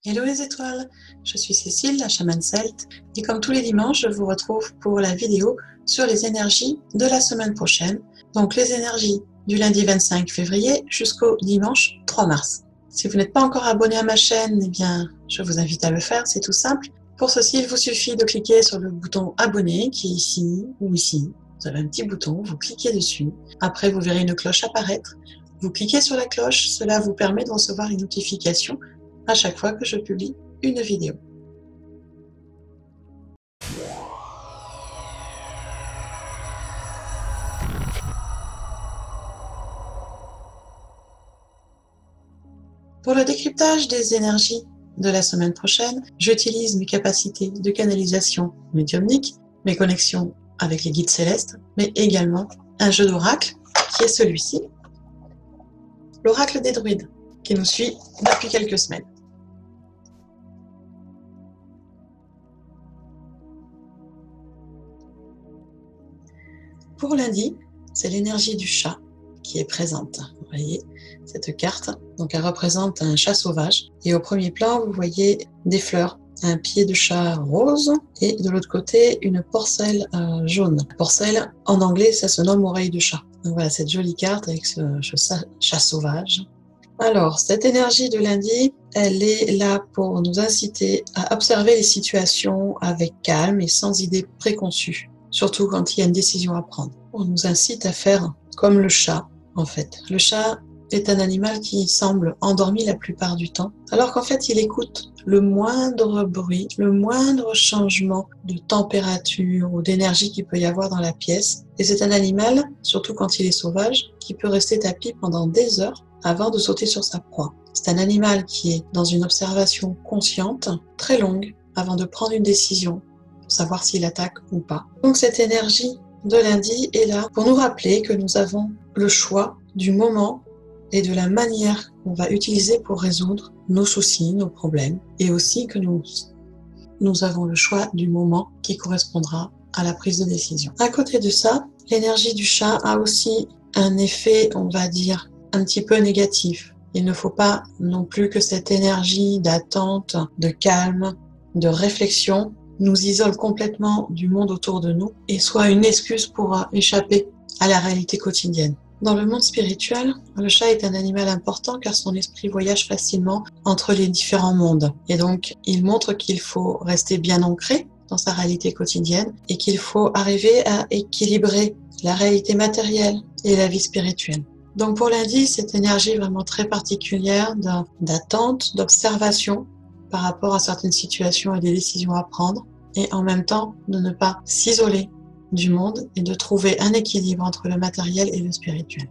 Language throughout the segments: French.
Hello les étoiles, je suis Cécile, la chamane celte, et comme tous les dimanches, je vous retrouve pour la vidéo sur les énergies de la semaine prochaine, donc les énergies du lundi 25 février jusqu'au dimanche 3 mars. Si vous n'êtes pas encore abonné à ma chaîne, eh bien, je vous invite à le faire, c'est tout simple. Pour ceci, il vous suffit de cliquer sur le bouton abonner qui est ici ou ici. Vous avez un petit bouton, vous cliquez dessus. Après, vous verrez une cloche apparaître. Vous cliquez sur la cloche, cela vous permet de recevoir une notification à chaque fois que je publie une vidéo. Pour le décryptage des énergies de la semaine prochaine, j'utilise mes capacités de canalisation médiumnique, mes connexions avec les guides célestes, mais également un jeu d'oracle qui est celui-ci, l'oracle des druides, qui nous suit depuis quelques semaines. Pour lundi, c'est l'énergie du chat qui est présente. Vous voyez cette carte, donc elle représente un chat sauvage. Et au premier plan, vous voyez des fleurs, un pied de chat rose et de l'autre côté, une porcelle jaune. Porcelle, en anglais, ça se nomme oreille de chat. Donc voilà cette jolie carte avec ce chat sauvage. Alors, cette énergie de lundi, elle est là pour nous inciter à observer les situations avec calme et sans idées préconçues. Surtout quand il y a une décision à prendre. On nous incite à faire comme le chat, en fait. Le chat est un animal qui semble endormi la plupart du temps, alors qu'en fait, il écoute le moindre bruit, le moindre changement de température ou d'énergie qu'il peut y avoir dans la pièce. Et c'est un animal, surtout quand il est sauvage, qui peut rester tapi pendant des heures avant de sauter sur sa proie. C'est un animal qui est dans une observation consciente, très longue, avant de prendre une décision, pour savoir s'il attaque ou pas. Donc cette énergie de lundi est là pour nous rappeler que nous avons le choix du moment et de la manière qu'on va utiliser pour résoudre nos soucis, nos problèmes, et aussi que nous avons le choix du moment qui correspondra à la prise de décision. À côté de ça, l'énergie du chat a aussi un effet, on va dire, un petit peu négatif. Il ne faut pas non plus que cette énergie d'attente, de calme, de réflexion nous isole complètement du monde autour de nous et soit une excuse pour échapper à la réalité quotidienne. Dans le monde spirituel, le chat est un animal important car son esprit voyage facilement entre les différents mondes. Et donc, il montre qu'il faut rester bien ancré dans sa réalité quotidienne et qu'il faut arriver à équilibrer la réalité matérielle et la vie spirituelle. Donc pour lundi, cette énergie vraiment très particulière d'attente, d'observation par rapport à certaines situations et des décisions à prendre, et en même temps de ne pas s'isoler du monde et de trouver un équilibre entre le matériel et le spirituel.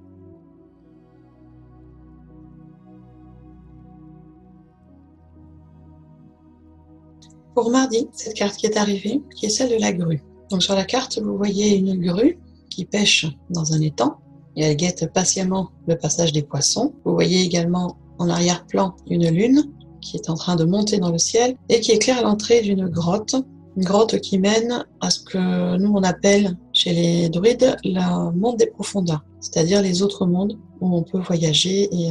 Pour mardi, cette carte qui est arrivée, qui est celle de la grue. Donc sur la carte, vous voyez une grue qui pêche dans un étang, et elle guette patiemment le passage des poissons. Vous voyez également en arrière-plan une lune qui est en train de monter dans le ciel et qui éclaire l'entrée d'une grotte, une grotte qui mène à ce que nous on appelle chez les druides le monde des profondeurs, c'est-à-dire les autres mondes où on peut voyager et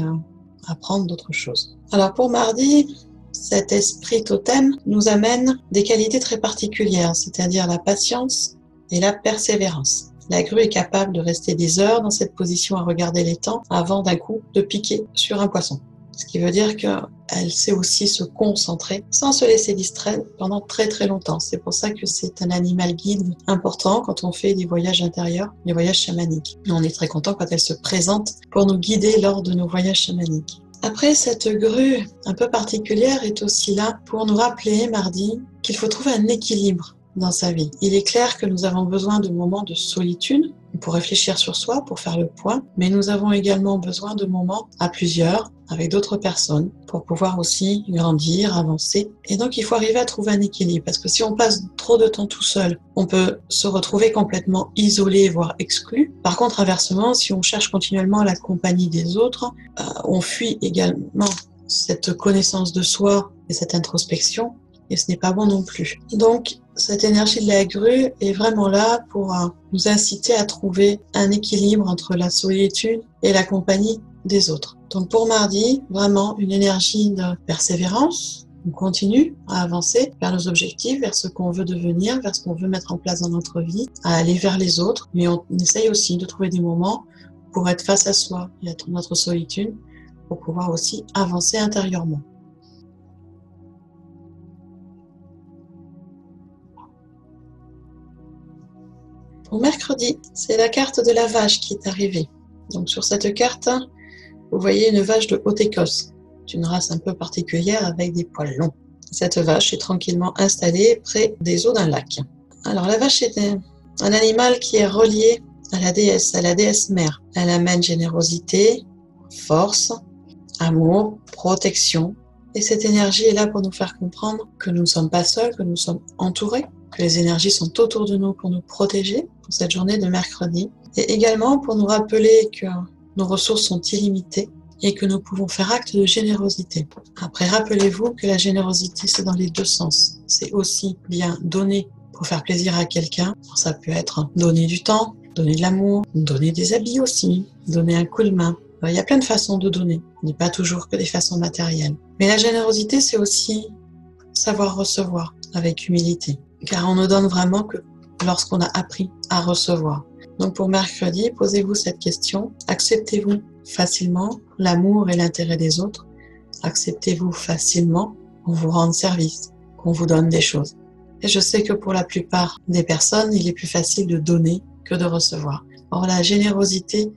apprendre d'autres choses. Alors pour mardi, cet esprit totem nous amène des qualités très particulières, c'est-à-dire la patience et la persévérance. La grue est capable de rester des heures dans cette position à regarder l'étang avant d'un coup de piquer sur un poisson. Ce qui veut dire qu'elle sait aussi se concentrer sans se laisser distraire pendant très très longtemps. C'est pour ça que c'est un animal guide important quand on fait des voyages intérieurs, des voyages chamaniques. On est très content quand elle se présente pour nous guider lors de nos voyages chamaniques. Après, cette grue un peu particulière est aussi là pour nous rappeler mardi qu'il faut trouver un équilibre dans sa vie. Il est clair que nous avons besoin de moments de solitude pour réfléchir sur soi, pour faire le point, mais nous avons également besoin de moments à plusieurs, avec d'autres personnes, pour pouvoir aussi grandir, avancer. Et donc il faut arriver à trouver un équilibre, parce que si on passe trop de temps tout seul, on peut se retrouver complètement isolé, voire exclu. Par contre, inversement, si on cherche continuellement la compagnie des autres, on fuit également cette connaissance de soi et cette introspection, et ce n'est pas bon non plus. Donc, cette énergie de la grue est vraiment là pour nous inciter à trouver un équilibre entre la solitude et la compagnie des autres. Donc pour mardi, vraiment une énergie de persévérance, On continue à avancer vers nos objectifs, vers ce qu'on veut devenir, vers ce qu'on veut mettre en place dans notre vie, à aller vers les autres, mais on essaye aussi de trouver des moments pour être face à soi et à notre solitude, pour pouvoir aussi avancer intérieurement. Pour mercredi, c'est la carte de la vache qui est arrivée. Donc sur cette carte, vous voyez une vache de Haute-Écosse. C'est une race un peu particulière avec des poils longs. Cette vache est tranquillement installée près des eaux d'un lac. Alors la vache est un animal qui est relié à la déesse mère. Elle amène générosité, force, amour, protection. Et cette énergie est là pour nous faire comprendre que nous ne sommes pas seuls, que nous sommes entourés, que les énergies sont autour de nous pour nous protéger pour cette journée de mercredi. Et également pour nous rappeler que nos ressources sont illimitées et que nous pouvons faire acte de générosité. Après, rappelez-vous que la générosité, c'est dans les deux sens. C'est aussi bien donner pour faire plaisir à quelqu'un. Ça peut être donner du temps, donner de l'amour, donner des habits aussi, donner un coup de main. Alors, il y a plein de façons de donner. Il n'est pas toujours que des façons matérielles. Mais la générosité, c'est aussi savoir recevoir avec humilité. Car on ne donne vraiment que lorsqu'on a appris à recevoir. Donc pour mercredi, posez-vous cette question. Acceptez-vous facilement l'amour et l'intérêt des autres? Acceptez-vous facilement qu'on vous rende service, qu'on vous donne des choses? Et je sais que pour la plupart des personnes, il est plus facile de donner que de recevoir. Or, la générosité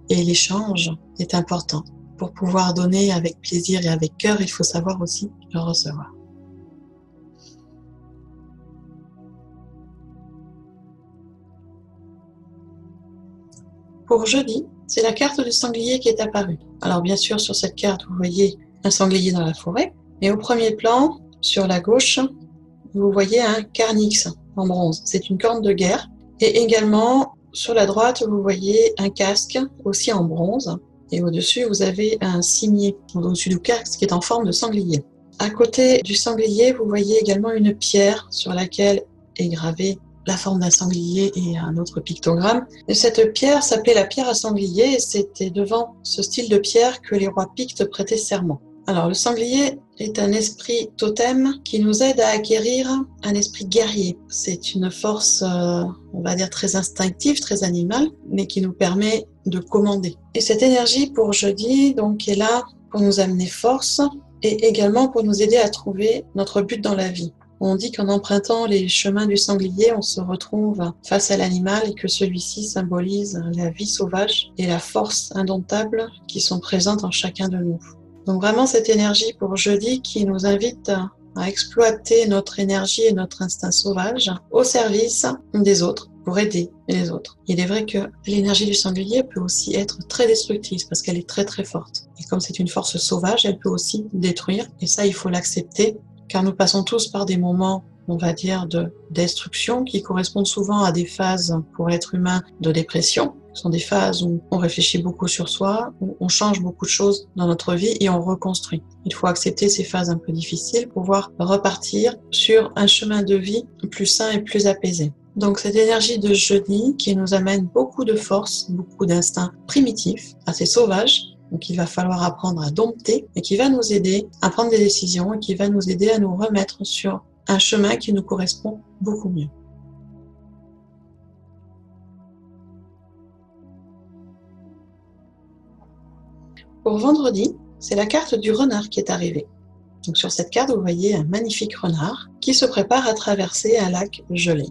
et l'échange est important. Pour pouvoir donner avec plaisir et avec cœur, il faut savoir aussi le recevoir. Pour jeudi, c'est la carte du sanglier qui est apparue. Alors bien sûr, sur cette carte, vous voyez un sanglier dans la forêt. Et au premier plan, sur la gauche, vous voyez un carnyx en bronze. C'est une corne de guerre. Et également, sur la droite, vous voyez un casque aussi en bronze. Et au-dessus, vous avez un cimier au-dessus du casque qui est en forme de sanglier. À côté du sanglier, vous voyez également une pierre sur laquelle est gravée la forme d'un sanglier et un autre pictogramme. Et cette pierre s'appelait la pierre à sanglier et c'était devant ce style de pierre que les rois pictes prêtaient serment. Alors le sanglier est un esprit totem qui nous aide à acquérir un esprit guerrier. C'est une force, on va dire, très instinctive, très animale, mais qui nous permet de commander. Et cette énergie pour jeudi donc, est là pour nous amener force et également pour nous aider à trouver notre but dans la vie. On dit qu'en empruntant les chemins du sanglier, on se retrouve face à l'animal et que celui-ci symbolise la vie sauvage et la force indomptable qui sont présentes en chacun de nous. Donc vraiment cette énergie pour jeudi qui nous invite à exploiter notre énergie et notre instinct sauvage au service des autres pour aider les autres. Il est vrai que l'énergie du sanglier peut aussi être très destructrice parce qu'elle est très très forte. Et comme c'est une force sauvage, elle peut aussi détruire et ça il faut l'accepter. Car nous passons tous par des moments, on va dire, de destruction qui correspondent souvent à des phases pour l'être humain de dépression. Ce sont des phases où on réfléchit beaucoup sur soi, où on change beaucoup de choses dans notre vie et on reconstruit. Il faut accepter ces phases un peu difficiles pour pouvoir repartir sur un chemin de vie plus sain et plus apaisé. Donc cette énergie de jeudi qui nous amène beaucoup de force, beaucoup d'instincts primitifs, assez sauvages, donc il va falloir apprendre à dompter et qui va nous aider à prendre des décisions et qui va nous aider à nous remettre sur un chemin qui nous correspond beaucoup mieux. Pour vendredi, c'est la carte du renard qui est arrivée. Donc sur cette carte, vous voyez un magnifique renard qui se prépare à traverser un lac gelé.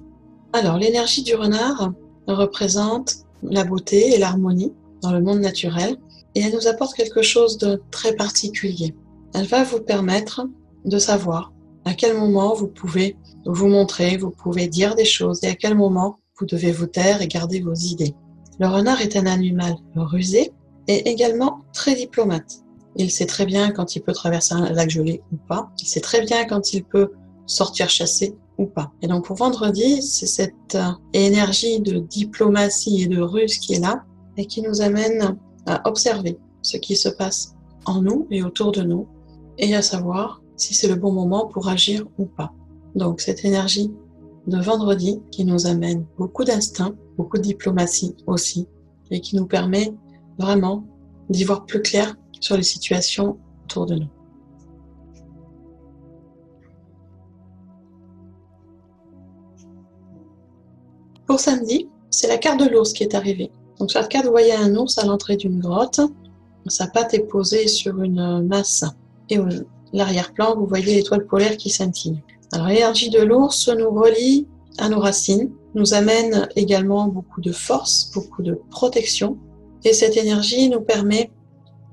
Alors l'énergie du renard représente la beauté et l'harmonie dans le monde naturel. Et elle nous apporte quelque chose de très particulier. Elle va vous permettre de savoir à quel moment vous pouvez vous montrer, vous pouvez dire des choses et à quel moment vous devez vous taire et garder vos idées. Le renard est un animal rusé et également très diplomate. Il sait très bien quand il peut traverser un lac gelé ou pas. Il sait très bien quand il peut sortir chasser ou pas. Et donc pour vendredi, c'est cette énergie de diplomatie et de ruse qui est là et qui nous amène à observer ce qui se passe en nous et autour de nous et à savoir si c'est le bon moment pour agir ou pas. Donc cette énergie de vendredi qui nous amène beaucoup d'instinct, beaucoup de diplomatie aussi et qui nous permet vraiment d'y voir plus clair sur les situations autour de nous. Pour samedi, c'est la carte de l'ours qui est arrivée. Donc sur la carte, vous voyez un ours à l'entrée d'une grotte. Sa patte est posée sur une masse. Et à l'arrière-plan, vous voyez l'étoile polaire qui scintille. Alors l'énergie de l'ours nous relie à nos racines, nous amène également beaucoup de force, beaucoup de protection. Et cette énergie nous permet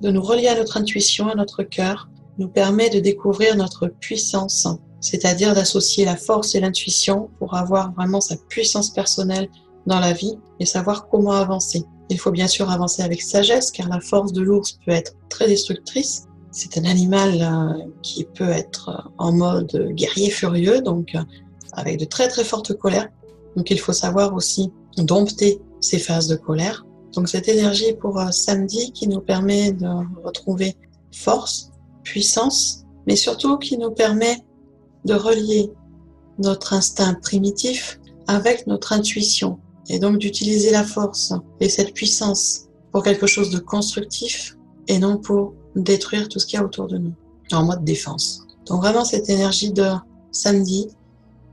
de nous relier à notre intuition, à notre cœur, nous permet de découvrir notre puissance, c'est-à-dire d'associer la force et l'intuition pour avoir vraiment sa puissance personnelle dans la vie et savoir comment avancer. Il faut bien sûr avancer avec sagesse car la force de l'ours peut être très destructrice. C'est un animal qui peut être en mode guerrier furieux, donc avec de très très fortes colères. Donc il faut savoir aussi dompter ces phases de colère. Donc cette énergie pour samedi qui nous permet de retrouver force, puissance, mais surtout qui nous permet de relier notre instinct primitif avec notre intuition et donc d'utiliser la force et cette puissance pour quelque chose de constructif et non pour détruire tout ce qu'il y a autour de nous en mode défense. Donc vraiment cette énergie de samedi,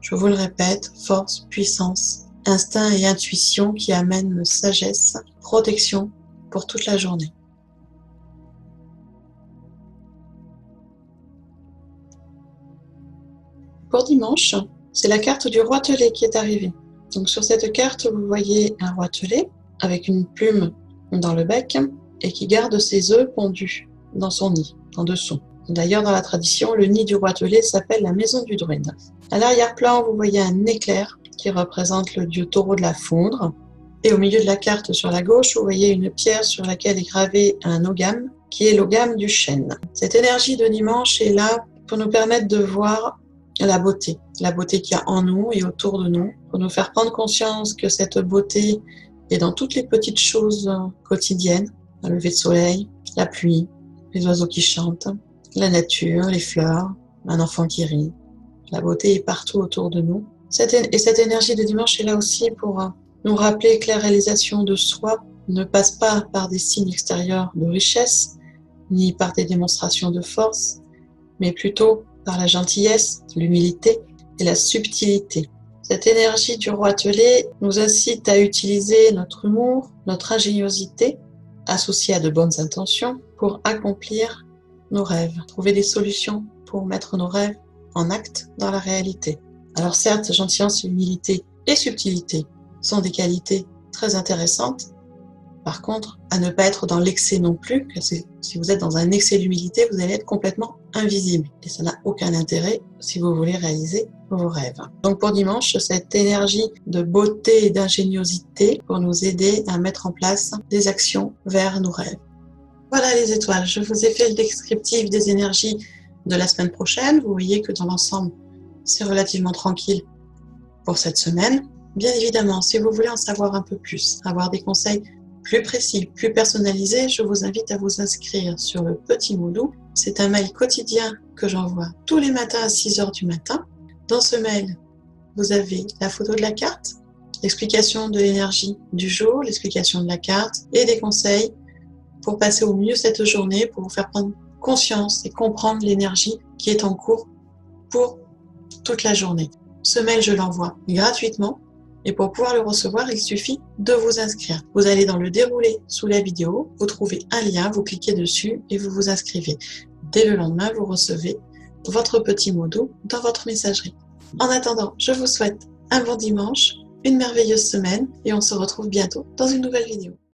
je vous le répète, force, puissance, instinct et intuition qui amènent sagesse, protection pour toute la journée. Pour dimanche, c'est la carte du roitelet qui est arrivée. Donc sur cette carte, vous voyez un roitelet avec une plume dans le bec et qui garde ses œufs pondus dans son nid, en dessous. D'ailleurs, dans la tradition, le nid du roitelet s'appelle la maison du druide. À l'arrière-plan, vous voyez un éclair qui représente le dieu taureau de la foudre. Et au milieu de la carte, sur la gauche, vous voyez une pierre sur laquelle est gravé un ogam, qui est l'ogam du chêne. Cette énergie de dimanche est là pour nous permettre de voir la beauté qu'il y a en nous et autour de nous, pour nous faire prendre conscience que cette beauté est dans toutes les petites choses quotidiennes, le lever de soleil, la pluie, les oiseaux qui chantent, la nature, les fleurs, un enfant qui rit. La beauté est partout autour de nous. Et cette énergie de dimanche est là aussi pour nous rappeler que la réalisation de soi ne passe pas par des signes extérieurs de richesse, ni par des démonstrations de force, mais plutôt par la gentillesse, l'humilité et la subtilité. Cette énergie du roitelet nous incite à utiliser notre humour, notre ingéniosité, associée à de bonnes intentions, pour accomplir nos rêves, trouver des solutions pour mettre nos rêves en acte dans la réalité. Alors certes, gentillesse, humilité et subtilité sont des qualités très intéressantes. Par contre, à ne pas être dans l'excès non plus, car si vous êtes dans un excès d'humilité, vous allez être complètement invisible. Et ça n'a aucun intérêt si vous voulez réaliser vos rêves. Donc pour dimanche, cette énergie de beauté et d'ingéniosité pour nous aider à mettre en place des actions vers nos rêves. Voilà les étoiles, je vous ai fait le descriptif des énergies de la semaine prochaine. Vous voyez que dans l'ensemble, c'est relativement tranquille pour cette semaine. Bien évidemment, si vous voulez en savoir un peu plus, avoir des conseils plus précis, plus personnalisés, je vous invite à vous inscrire sur le Petit Moodoo. C'est un mail quotidien que j'envoie tous les matins à 6h du matin. Dans ce mail, vous avez la photo de la carte, l'explication de l'énergie du jour, l'explication de la carte et des conseils pour passer au mieux cette journée, pour vous faire prendre conscience et comprendre l'énergie qui est en cours pour toute la journée. Ce mail, je l'envoie gratuitement et pour pouvoir le recevoir, il suffit de vous inscrire. Vous allez dans le déroulé sous la vidéo, vous trouvez un lien, vous cliquez dessus et vous vous inscrivez. Dès le lendemain, vous recevez votre Petit Moodoo dans votre messagerie. En attendant, je vous souhaite un bon dimanche, une merveilleuse semaine et on se retrouve bientôt dans une nouvelle vidéo.